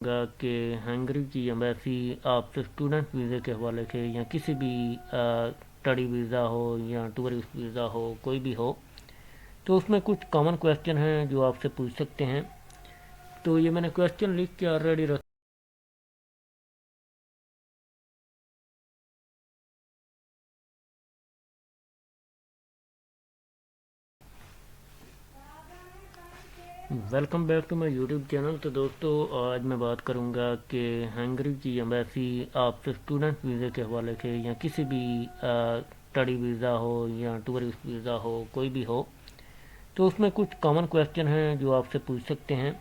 گا کہ ہنگری کی ایمبیسی آپ سے اسٹوڈنٹ ویزے کے حوالے سے یا کسی بھی اسٹڈی ویزا ہو یا ٹورسٹ ویزا ہو کوئی بھی ہو تو اس میں کچھ کامن کویسچن ہیں جو آپ سے پوچھ سکتے ہیں. تو یہ میں نے کویسچن لکھ کے آلریڈی رکھ. Welcome back to my YouTube channel. تو دوستو آج میں بات کروں گا کہ ہنگری کی ایمبیسی آپ سے اسٹوڈنٹ ویزے کے حوالے سے یا کسی بھی اسٹڈی ویزا ہو یا ٹورسٹ ویزا ہو کوئی بھی ہو تو اس میں کچھ کامن کویسچن ہیں جو آپ سے پوچھ سکتے ہیں.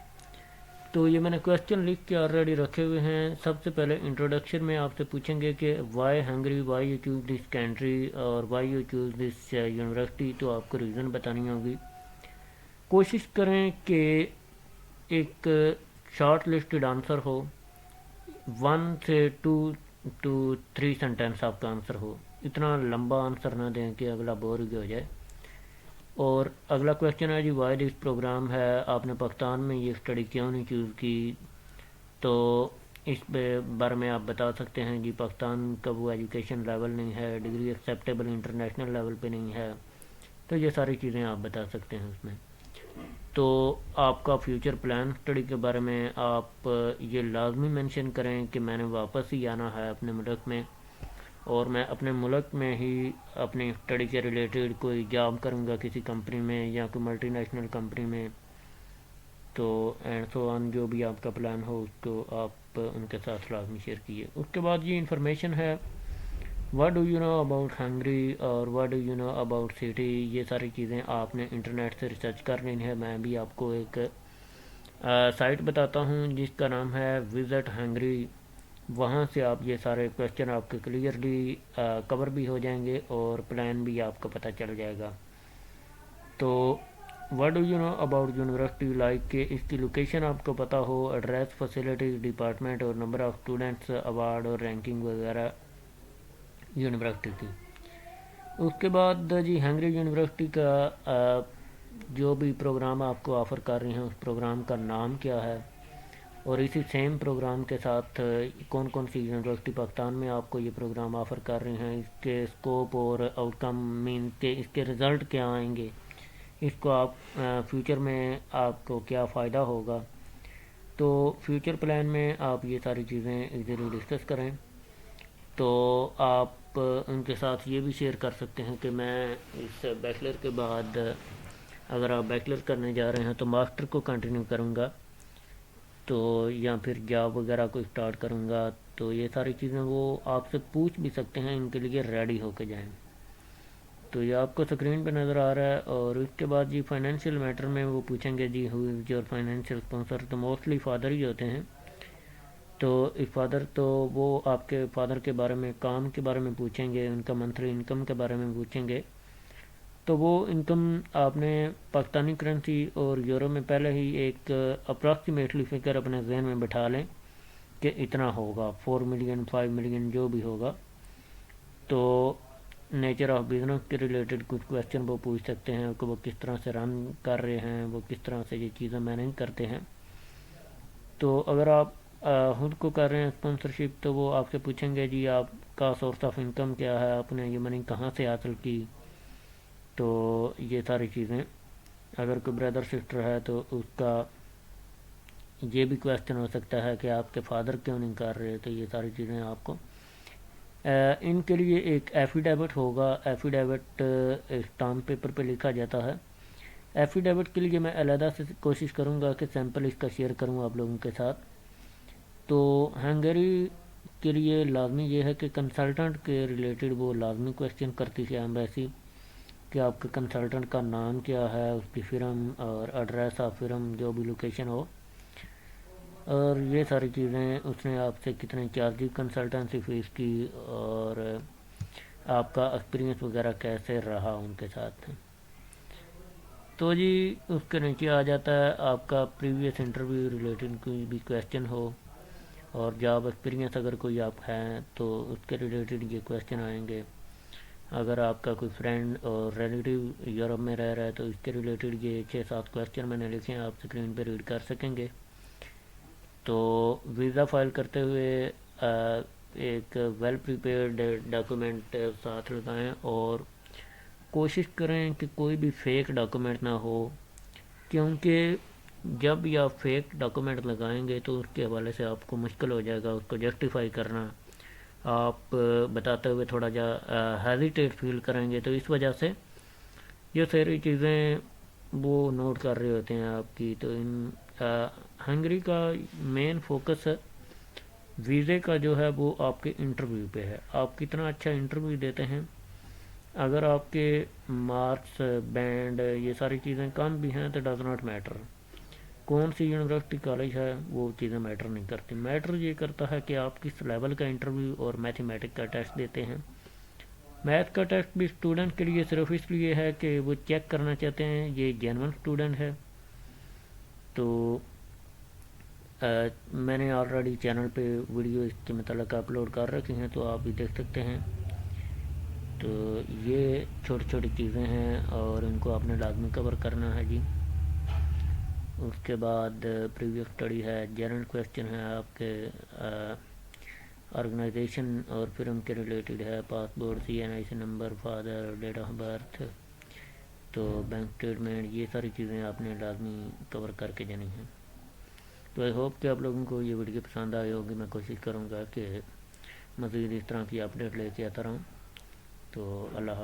تو یہ میں نے کویسچن لکھ کے آلریڈی رکھے ہوئے ہیں. سب سے پہلے انٹروڈکشن میں آپ سے پوچھیں گے کہ why Hungary, why you choose this country اور why you choose this university. تو آپ کو ریزن بتانی ہوگی. کوشش کریں کہ ایک شارٹ لسٹڈ آنسر ہو. 1 سے 2 to 3 سینٹینس آپ کا آنسر ہو. اتنا لمبا آنسر نہ دیں کہ اگلا بور ہو جائے. اور اگلا کویسچن ہے جی وائی دس پروگرام ہے، آپ نے پاکستان میں یہ اسٹڈی کیوں نہیں چوز کی. تو اس پہ بارے میں آپ بتا سکتے ہیں جی پاکستان کا وہ ایجوکیشن لیول نہیں ہے، ڈگری ایکسیپٹیبل انٹرنیشنل لیول پہ نہیں ہے. تو یہ ساری چیزیں آپ بتا سکتے ہیں اس میں. تو آپ کا فیوچر پلان اسٹڈی کے بارے میں آپ یہ لازمی مینشن کریں کہ میں نے واپس ہی آنا ہے اپنے ملک میں اور میں اپنے ملک میں ہی اپنی اسٹڈی کے ریلیٹڈ کوئی جاب کروں گا کسی کمپنی میں یا کوئی ملٹی نیشنل کمپنی میں. تو اینڈ سو آن جو بھی آپ کا پلان ہو اس کو آپ ان کے ساتھ لازمی شیئر کیجیے. اس کے بعد یہ انفارمیشن ہے what do you know about Hungary اور what do you know about city. یہ ساری چیزیں آپ نے انٹرنیٹ سے ریسرچ کر لینی ہے. میں بھی آپ کو ایک سائٹ بتاتا ہوں جس کا نام ہے وزٹ ہنگری. وہاں سے آپ یہ سارے کویسچن آپ کے کلیئرلی کور بھی ہو جائیں گے اور پلان بھی آپ کو پتہ چل جائے گا. تو what do you know about university like کہ اس کی لوکیشن آپ کو پتہ ہو، ایڈریس، فیسلٹیز، ڈپارٹمنٹ اور نمبر آف اسٹوڈنٹس، اوارڈ اور رینکنگ وغیرہ یونیورسٹی کی. اس کے بعد جی ہنگری یونیورسٹی کا جو بھی پروگرام آپ کو آفر کر رہے ہیں اس پروگرام کا نام کیا ہے اور اسی سیم پروگرام کے ساتھ کون کون سی یونیورسٹی پاکستان میں آپ کو یہ پروگرام آفر کر رہے ہیں، اس کے اسکوپ اور آؤٹ کم مین کے اس کے رزلٹ کیا آئیں گے، اس کو آپ فیوچر میں آپ کو کیا فائدہ ہوگا. تو فیوچر پلان میں آپ یہ ساری چیزیں ایزیلی ڈسکس کریں. تو آپ ان کے ساتھ یہ بھی شیئر کر سکتے ہیں کہ میں اس بیچلر کے بعد اگر آپ بیچلر کرنے جا رہے ہیں تو ماسٹر کو کنٹینیو کروں گا تو یا پھر جاب وغیرہ کو اسٹارٹ کروں گا. تو یہ ساری چیزیں وہ آپ سے پوچھ بھی سکتے ہیں، ان کے لیے ریڈی ہو کے جائیں. تو یہ آپ کو اسکرین پہ نظر آ رہا ہے. اور اس کے بعد جی فائنینشیل میٹر میں وہ پوچھیں گے جی ہو از یور فائنینشیل اسپانسر. تو موسٹلی فادر ہی ہوتے ہیں. تو فادر تو وہ آپ کے فادر کے بارے میں کام کے بارے میں پوچھیں گے، ان کا منتھلی انکم کے بارے میں پوچھیں گے. تو وہ انکم آپ نے پاکستانی کرنسی اور یورو میں پہلے ہی ایک اپراکسیمیٹلی فگر اپنے ذہن میں بٹھا لیں کہ اتنا ہوگا، 4 ملین 5 ملین جو بھی ہوگا. تو نیچر آف بزنس کے ریلیٹڈ کچھ کویسچن وہ پوچھ سکتے ہیں کہ وہ کس طرح سے رن کر رہے ہیں، وہ کس طرح سے یہ چیزیں مینیج کرتے ہیں. تو اگر آپ خود کو کر رہے ہیں اسپانسرشپ تو وہ آپ سے پوچھیں گے جی آپ کا سورس آف انکم کیا ہے، آپ نے یہ منی کہاں سے حاصل کی. تو یہ ساری چیزیں اگر کوئی بردر سسٹر ہے تو اس کا یہ بھی کویسچن ہو سکتا ہے کہ آپ کے فادر کیوں نہیں کر رہے. تو یہ ساری چیزیں آپ کو ان کے لیے ایک ایفیڈیوٹ ہوگا. ایفیڈیوٹ اسٹامپ پیپر پہ لکھا جاتا ہے. ایفیڈیوٹ کے لیے میں علیحدہ سے کوشش کروں گا کہ سیمپل اس کا شیئر کروں آپ لوگوں کے ساتھ. تو ہنگری کے لیے لازمی یہ ہے کہ کنسلٹنٹ کے ریلیٹڈ وہ لازمی کویسچن کرتی ہے ایمبیسی کہ آپ کے کنسلٹنٹ کا نام کیا ہے، اس کی فرم اور ایڈریس آف فرم جو بھی لوکیشن ہو، اور یہ ساری چیزیں اس نے آپ سے کتنے چارج کنسلٹنسی فیس کی اور آپ کا ایکسپیرینس وغیرہ کیسے رہا ان کے ساتھ. تو جی اس کے نیچے آ جاتا ہے آپ کا پریویس انٹرویو ریلیٹڈ کوئی بھی کویسچن ہو اور جاب ایکسپیرینس اگر کوئی آپ ہیں تو اس کے ریلیٹڈ یہ کویسچن آئیں گے. اگر آپ کا کوئی فرینڈ اور ریلیٹیو یورپ میں رہ رہا ہے تو اس کے ریلیٹڈ یہ 6-7 کویسچن میں نے لکھے ہیں، آپ اسکرین پہ ریڈ کر سکیں گے. تو ویزا فائل کرتے ہوئے ایک ویل پریپیئرڈ ڈاکومنٹ ساتھ لگائیں اور کوشش کریں کہ کوئی بھی فیک ڈاکومنٹ نہ ہو، کیونکہ جب یہ آپ فیک ڈاکومنٹ لگائیں گے تو اس کے حوالے سے آپ کو مشکل ہو جائے گا اس کو جسٹیفائی کرنا، آپ بتاتے ہوئے تھوڑا جا ہیزیٹیٹ فیل کریں گے، تو اس وجہ سے یہ ساری چیزیں وہ نوٹ کر رہے ہوتے ہیں آپ کی۔ تو ان ہنگری کا مین فوکس ویزے کا جو ہے وہ آپ کے انٹرویو پہ ہے، آپ کتنا اچھا انٹرویو دیتے ہیں۔ اگر آپ کے مارکس بینڈ یہ ساری چیزیں کم بھی ہیں تو ڈز ناٹ میٹر، کون سی یونیورسٹی کالج ہے وہ چیزیں میٹر نہیں کرتی، میٹر یہ کرتا ہے کہ آپ کس لیول کا انٹرویو اور میتھمیٹک کا ٹیسٹ دیتے ہیں۔ میتھ کا ٹیسٹ بھی اسٹوڈنٹ کے لیے صرف اس لیے ہے کہ وہ چیک کرنا چاہتے ہیں یہ جینون اسٹوڈنٹ ہے۔ تو میں نے آلریڈی چینل پہ ویڈیو اس کے متعلق اپلوڈ کر رکھی ہیں، تو آپ بھی دیکھ سکتے ہیں۔ تو یہ چھوٹی چھوٹی چیزیں ہیں اور ان کو آپ نے لازمی کور کرنا ہے جی۔ اس کے بعد پریویس اسٹڈی ہے، جنرل کویسچن ہے آپ کے آرگنائزیشن اور فرم کے ریلیٹڈ ہے، passport, C N I C number, father, date of birth, تو بینک اسٹیٹمنٹ، یہ ساری چیزیں آپ نے لازمی کور کر کے جانی ہیں۔ تو آئی ہوپ کہ آپ لوگوں کو یہ ویڈیو پسند آئی ہوگی، میں کوشش کروں گا کہ مزید اس طرح کی اپڈیٹ لے کے آتا رہوں۔ تو اللہ حافظ۔